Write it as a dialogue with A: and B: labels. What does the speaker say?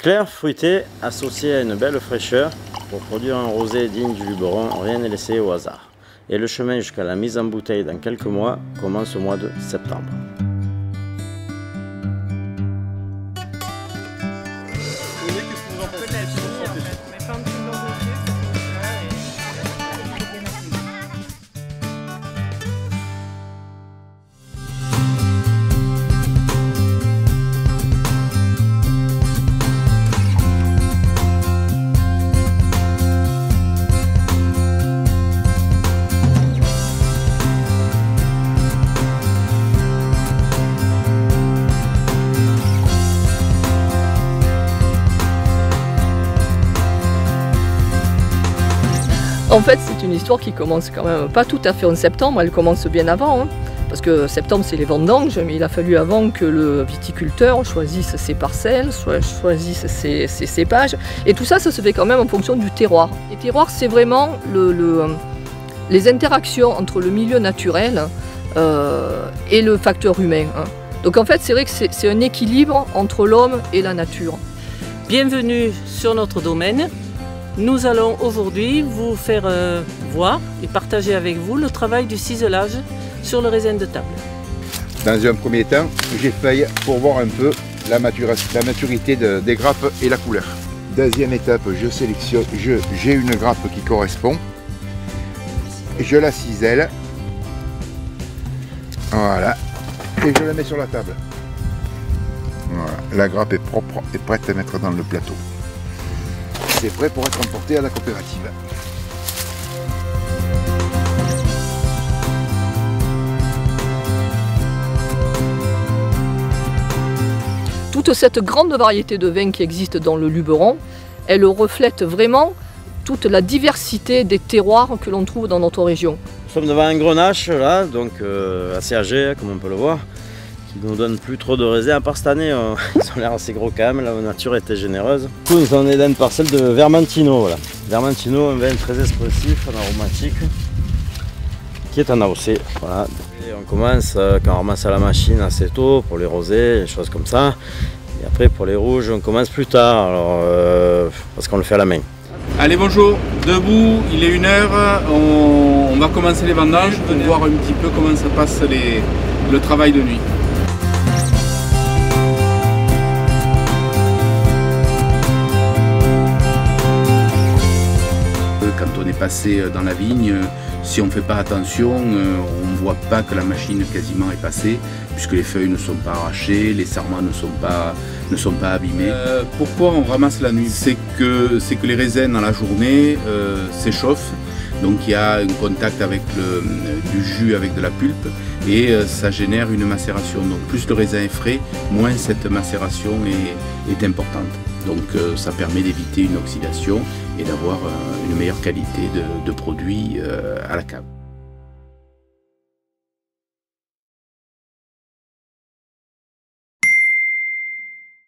A: Clair, fruité, associé à une belle fraîcheur, pour produire un rosé digne du Luberon, rien n'est laissé au hasard. Et le chemin jusqu'à la mise en bouteille dans quelques mois commence au mois de septembre.
B: En fait, c'est une histoire qui commence quand même pas tout à fait en septembre, elle commence bien avant. Parce que septembre, c'est les vendanges, mais il a fallu avant que le viticulteur choisisse ses parcelles, choisisse ses cépages. Et tout ça, ça se fait quand même en fonction du terroir. Les terroirs, c'est vraiment les interactions entre le milieu naturel et le facteur humain. Donc en fait, c'est vrai que c'est un équilibre entre l'homme et la nature.
C: Bienvenue sur notre domaine. Nous allons aujourd'hui vous faire voir et partager avec vous le travail du ciselage sur le raisin de table.
D: Dans un premier temps, j'effeuille pour voir un peu la maturité des grappes et la couleur. Deuxième étape, je sélectionne, j'ai une grappe qui correspond. Je la cisèle. Voilà. Et je la mets sur la table. Voilà. La grappe est propre et prête à mettre dans le plateau. C'est prêt pour être emporté à la coopérative.
B: Toute cette grande variété de vins qui existe dans le Luberon, elle reflète vraiment toute la diversité des terroirs que l'on trouve dans notre région.
A: Nous sommes devant un grenache là, donc assez âgé comme on peut le voir, qui nous donne plus trop de raisins, à part cette année, ils ont l'air assez gros quand même, la nature était généreuse. Du coup, nous sommes dans une parcelle de Vermentino, voilà. Vermentino, un vin très expressif, un aromatique, qui est en AOC, voilà. Et on commence quand on ramasse à la machine assez tôt pour les rosés, les choses comme ça. Et après pour les rouges, on commence plus tard, alors, parce qu'on le fait à la main.
E: Allez, bonjour, debout, il est 1h, on va commencer les vendanges pour voir un petit peu comment se passe le travail de nuit. Quand on est passé dans la vigne, si on ne fait pas attention, on ne voit pas que la machine quasiment est passée, puisque les feuilles ne sont pas arrachées, les sarments ne sont pas abîmés. Pourquoi on ramasse la nuit? C'est que les raisins dans la journée s'échauffent, donc il y a un contact avec du jus avec de la pulpe, et ça génère une macération. Donc plus le raisin est frais, moins cette macération est importante. Donc ça permet d'éviter une oxydation et d'avoir une meilleure qualité de produit à la cave.